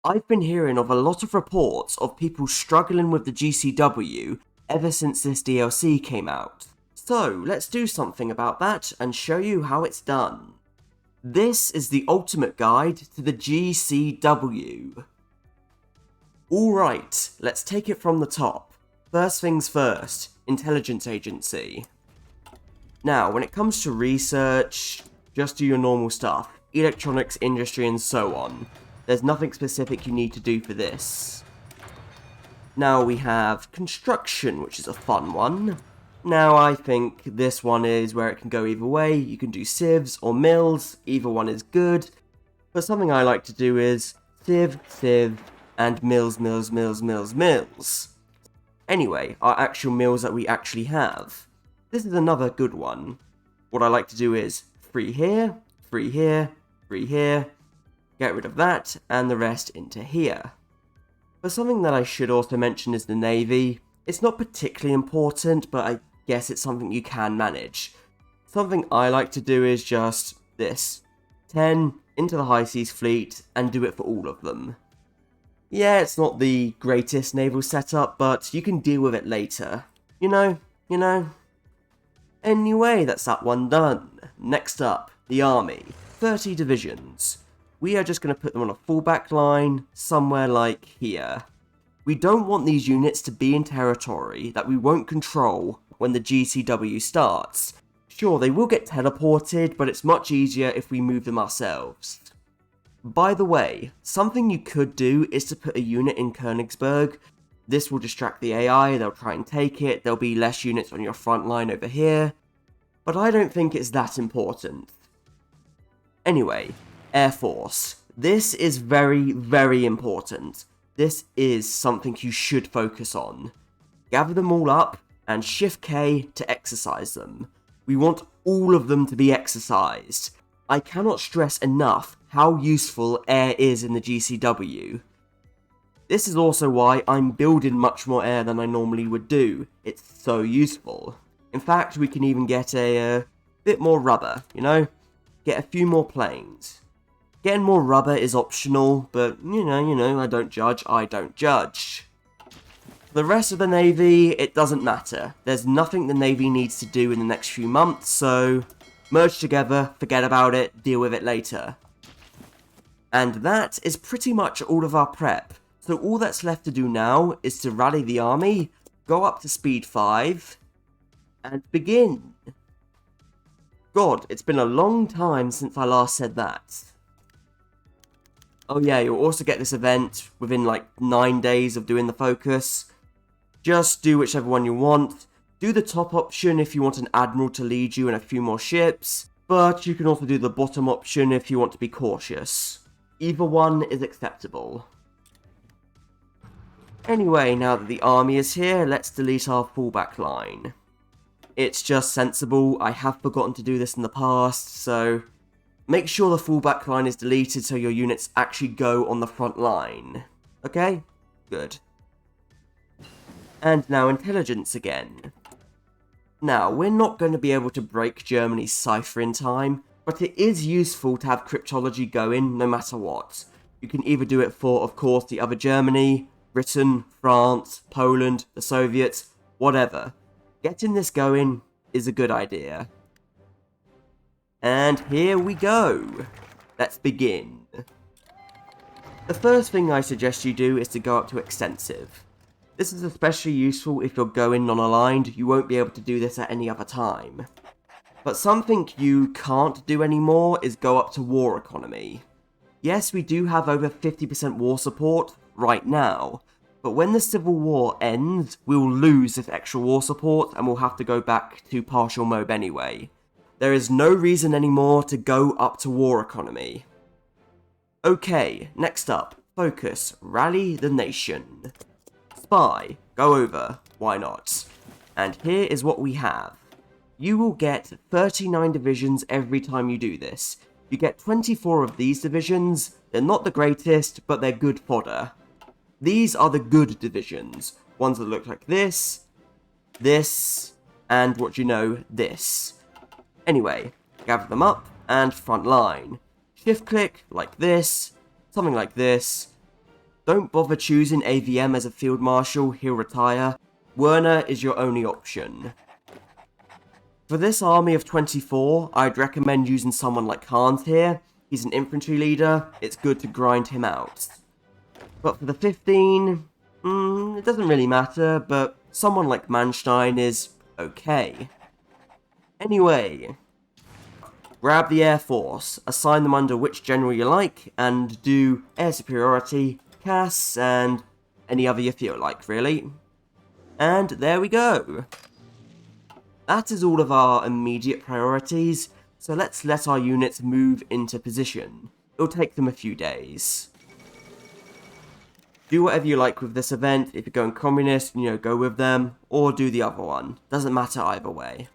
I've been hearing of a lot of reports of people struggling with the GCW ever since this DLC came out. So let's do something about that and show you how it's done. This is the ultimate guide to the GCW. Alright, let's take it from the top. First things first, intelligence agency. Now, when it comes to research, just do your normal stuff. Electronics industry and so on. There's nothing specific you need to do for this. Now we have construction, which is a fun one. Now I think this one is where it can go either way. You can do civs or mills, either one is good. But something I like to do is civ, and mills. Anyway, our actual mills that we actually have. This is another good one. What I like to do is 3 here, 3 here, 3 here. Get rid of that, and the rest into here. But something that I should also mention is the Navy. It's not particularly important, but I guess it's something you can manage. Something I like to do is just this. 10 into the High Seas Fleet, and do it for all of them. Yeah, it's not the greatest naval setup, but you can deal with it later. You know. Anyway, that's that one done. Next up, the Army. 30 divisions. We are just going to put them on a fallback line, somewhere like here. We don't want these units to be in territory that we won't control when the GCW starts. Sure, they will get teleported, but it's much easier if we move them ourselves. By the way, something you could do is to put a unit in Königsberg. This will distract the AI, they'll try and take it, there'll be less units on your front line over here. But I don't think it's that important. Anyway, Air Force. This is very, very important. This is something you should focus on. Gather them all up and Shift K to exercise them. We want all of them to be exercised. I cannot stress enough how useful air is in the GCW. This is also why I'm building much more air than I normally would do. It's so useful. In fact, we can even get a bit more rubber, Get a few more planes. Getting more rubber is optional, but you know, I don't judge. The rest of the Navy, it doesn't matter. There's nothing the Navy needs to do in the next few months, so merge together, forget about it, deal with it later. And that is pretty much all of our prep. So all that's left to do now is to rally the army, go up to speed 5, and begin. God, it's been a long time since I last said that. Oh yeah, you'll also get this event within like 9 days of doing the focus. Just do whichever one you want. Do the top option if you want an admiral to lead you and a few more ships, but you can also do the bottom option if you want to be cautious. Either one is acceptable. Anyway, now that the army is here, let's delete our fallback line. It's just sensible. I have forgotten to do this in the past, so make sure the fallback line is deleted so your units actually go on the front line. Okay? Good. And now intelligence again. Now, we're not going to be able to break Germany's cipher in time, but it is useful to have cryptology going no matter what. You can either do it for, of course, the other Germany, Britain, France, Poland, the Soviets, whatever. Getting this going is a good idea. And here we go. Let's begin. The first thing I suggest you do is to go up to extensive. This is especially useful if you're going non-aligned. You won't be able to do this at any other time. But something you can't do anymore is go up to war economy. Yes, we do have over 50% war support right now, but when the Civil War ends, we'll lose this extra war support and we'll have to go back to partial mode anyway. There is no reason anymore to go up to war economy. Okay, next up, focus, rally the nation. Spy, go over, why not? And here is what we have. You will get 39 divisions every time you do this. You get 24 of these divisions. They're not the greatest, but they're good fodder. These are the good divisions. Ones that look like this, and this. Anyway, gather them up, and front line. Shift click, like this, something like this. Don't bother choosing AVM as a field marshal, he'll retire. Werner is your only option. For this army of 24, I'd recommend using someone like Hans here. He's an infantry leader, it's good to grind him out. But for the 15, it doesn't really matter, but someone like Manstein is okay. Anyway, grab the Air Force, assign them under which general you like, and do air superiority, CAS, and any other you feel like, really. And there we go. That is all of our immediate priorities, so let's let our units move into position. It'll take them a few days. Do whatever you like with this event. If you're going communist, go with them, or do the other one. Doesn't matter either way.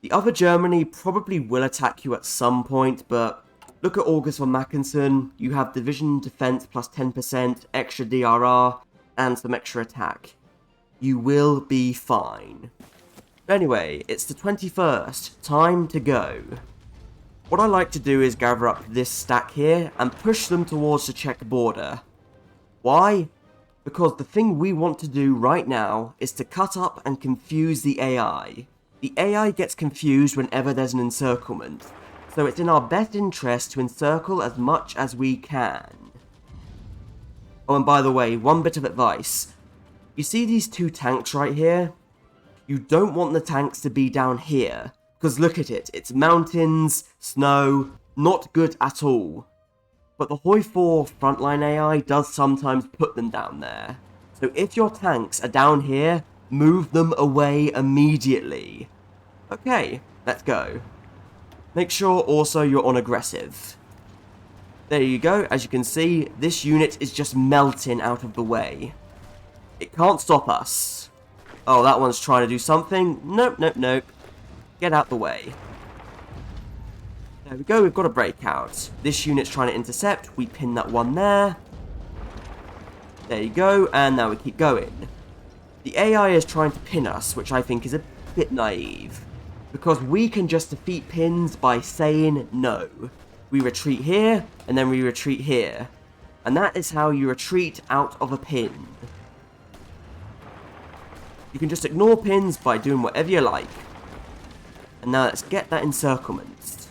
The other Germany probably will attack you at some point, but look at August von Mackensen. You have division defense plus 10%, extra DRR, and some extra attack. You will be fine. Anyway, it's the 21st. Time to go. What I like to do is gather up this stack here and push them towards the Czech border. Why? Because the thing we want to do right now is to cut up and confuse the AI. The AI gets confused whenever there's an encirclement, so it's in our best interest to encircle as much as we can. Oh, and by the way, one bit of advice. You see these two tanks right here? You don't want the tanks to be down here, because look at it, it's mountains, snow, not good at all. But the HOI4 frontline AI does sometimes put them down there. So if your tanks are down here, move them away immediately. Okay, let's go. Make sure also you're on aggressive. There you go, as you can see, this unit is just melting out of the way. It can't stop us. Oh, that one's trying to do something. Nope, nope, nope. Get out the way. There we go, we've got a breakout. This unit's trying to intercept. We pin that one there. There you go, and now we keep going. The AI is trying to pin us, which I think is a bit naive. Because we can just defeat pins by saying no. We retreat here, and then we retreat here. And that is how you retreat out of a pin. You can just ignore pins by doing whatever you like. And now let's get that encirclement.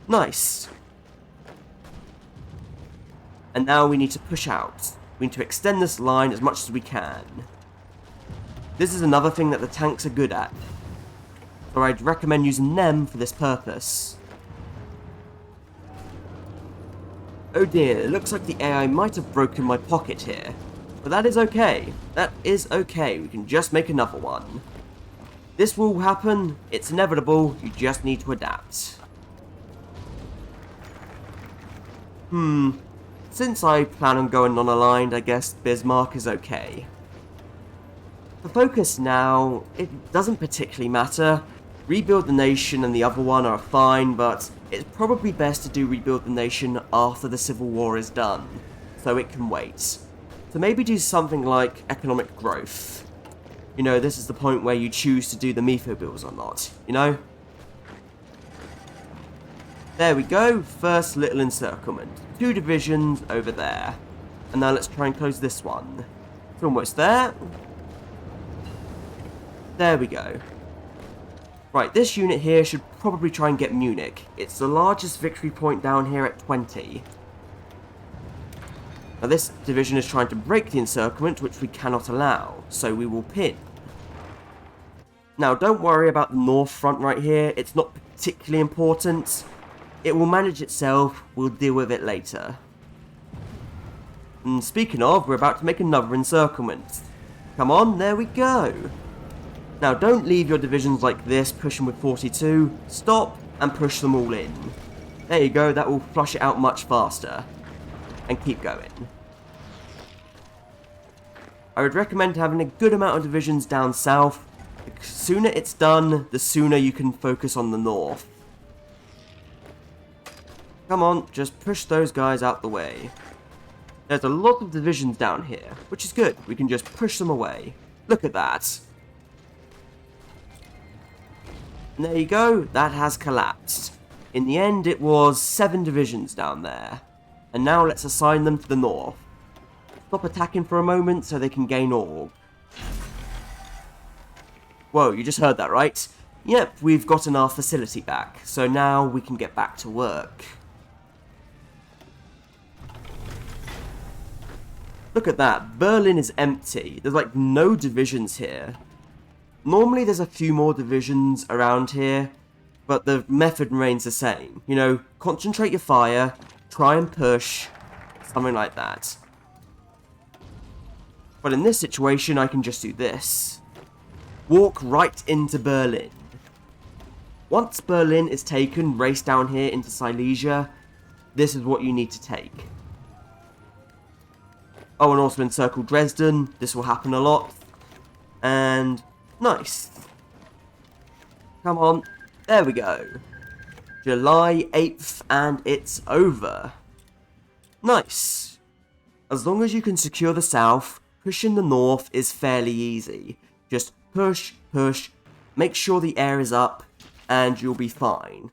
Nice. And now we need to push out. We need to extend this line as much as we can. This is another thing that the tanks are good at. So I'd recommend using them for this purpose. Oh dear, it looks like the AI might have broken my pocket here. But that is okay. That is okay. We can just make another one. This will happen. It's inevitable. You just need to adapt. Since I plan on going non-aligned, I guess Bismarck is okay. For focus now, it doesn't particularly matter. Rebuild the Nation and the other one are fine, but it's probably best to do Rebuild the Nation after the Civil War is done, so it can wait. So maybe do something like economic growth. This is the point where you choose to do the MEFO bills or not, There we go, first little encirclement. 2 divisions over there. And now let's try and close this one. It's almost there. There we go. Right, this unit here should probably try and get Munich. It's the largest victory point down here at 20. Now this division is trying to break the encirclement, which we cannot allow, so we will pin. Now don't worry about the north front right here, it's not particularly important. It will manage itself, we'll deal with it later. And speaking of, we're about to make another encirclement. Come on, there we go. Now don't leave your divisions like this, pushing with 42. Stop and push them all in. There you go, that will flush it out much faster. And keep going. I would recommend having a good amount of divisions down south. The sooner it's done, the sooner you can focus on the north. Come on, just push those guys out the way. There's a lot of divisions down here, which is good. We can just push them away. Look at that. And there you go, that has collapsed. In the end, it was 7 divisions down there. And now let's assign them to the north. Stop attacking for a moment so they can gain orb. Whoa, you just heard that, right? Yep, we've gotten our facility back, so now we can get back to work. Look at that, Berlin is empty. There's like no divisions here. Normally there's a few more divisions around here, but the method remains the same. You know, concentrate your fire, try and push, something like that. But in this situation, I can just do this. Walk right into Berlin. Once Berlin is taken, race down here into Silesia. This is what you need to take. Oh, and also encircle Dresden. This will happen a lot. And nice. Come on. There we go. July 8th, and it's over. Nice. As long as you can secure the south, pushing the north is fairly easy. Just push, push, make sure the air is up, and you'll be fine.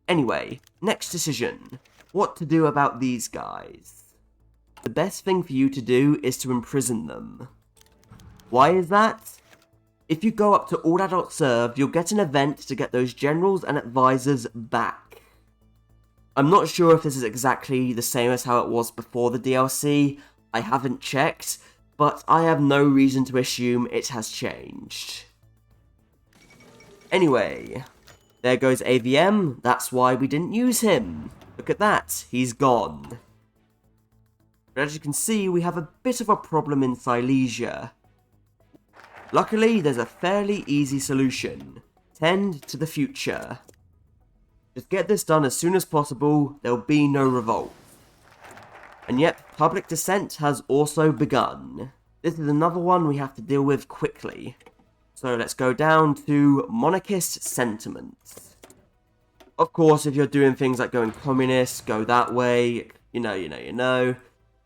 Anyway, next decision. What to do about these guys? The best thing for you to do is to imprison them. Why is that? If you go up to all adults served, you'll get an event to get those generals and advisors back. I'm not sure if this is exactly the same as how it was before the DLC. I haven't checked, but I have no reason to assume it has changed. Anyway, there goes AVM. That's why we didn't use him. Look at that, he's gone. But as you can see, we have a bit of a problem in Silesia. Luckily, there's a fairly easy solution. Tend to the future. Just get this done as soon as possible, there'll be no revolt. And yet, public dissent has also begun. This is another one we have to deal with quickly. So let's go down to monarchist sentiments. Of course, if you're doing things like going communist, go that way, you know.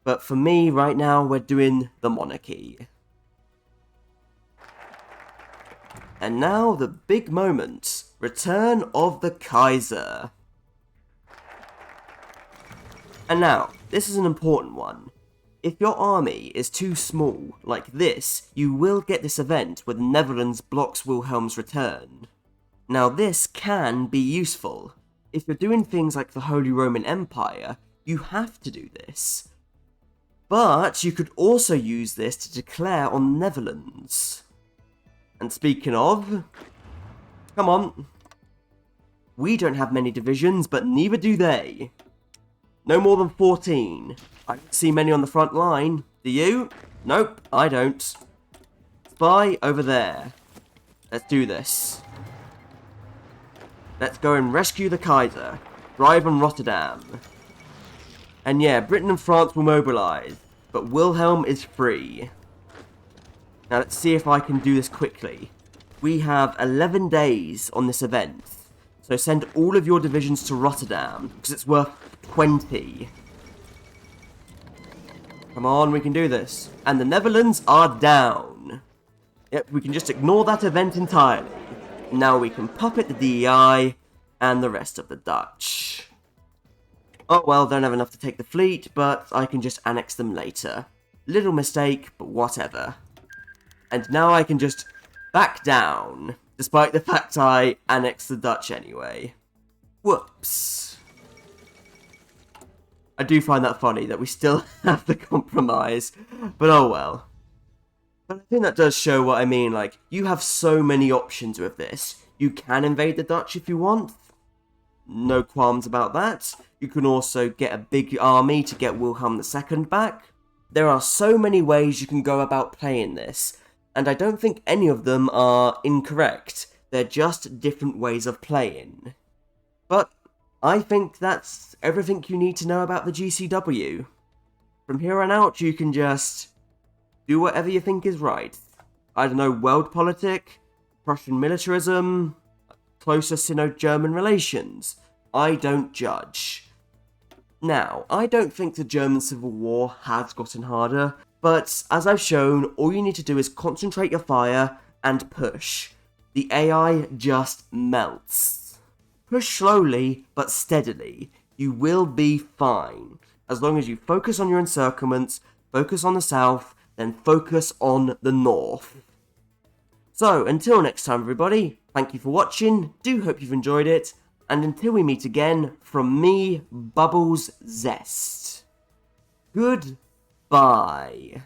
But for me, right now, we're doing the monarchy. And now, the big moment. Return of the Kaiser. And now, this is an important one. If your army is too small, like this, you will get this event where the Netherlands blocks Wilhelm's return. Now this can be useful. If you're doing things like the Holy Roman Empire, you have to do this. But you could also use this to declare on the Netherlands. And speaking of, come on. We don't have many divisions, but neither do they. No more than 14. I don't see many on the front line. Do you? Nope, I don't. Spy over there. Let's do this. Let's go and rescue the Kaiser. Drive on Rotterdam. And yeah, Britain and France will mobilise, but Wilhelm is free. Now let's see if I can do this quickly. We have 11 days on this event. So send all of your divisions to Rotterdam, because it's worth 20. Come on, we can do this. And the Netherlands are down. Yep, we can just ignore that event entirely. Now we can puppet the DEI and the rest of the Dutch. Oh well, don't have enough to take the fleet, but I can just annex them later. Little mistake, but whatever. And now I can just back down, despite the fact I annexed the Dutch anyway. Whoops. I do find that funny that we still have the compromise, but oh well. But I think that does show what I mean, like, you have so many options with this. You can invade the Dutch if you want. No qualms about that. You can also get a big army to get Wilhelm II back. There are so many ways you can go about playing this, and I don't think any of them are incorrect. They're just different ways of playing. But I think that's everything you need to know about the GCW. From here on out, you can just do whatever you think is right. I don't know, world politic, Prussian militarism, closer Sino-German relations. I don't judge. Now, I don't think the German Civil War has gotten harder, but as I've shown, all you need to do is concentrate your fire and push. The AI just melts. Push slowly, but steadily. You will be fine. As long as you focus on your encirclements, focus on the south, then focus on the north. So, until next time everybody, thank you for watching, do hope you've enjoyed it, and until we meet again, from me, Bubbles Zest. Goodbye.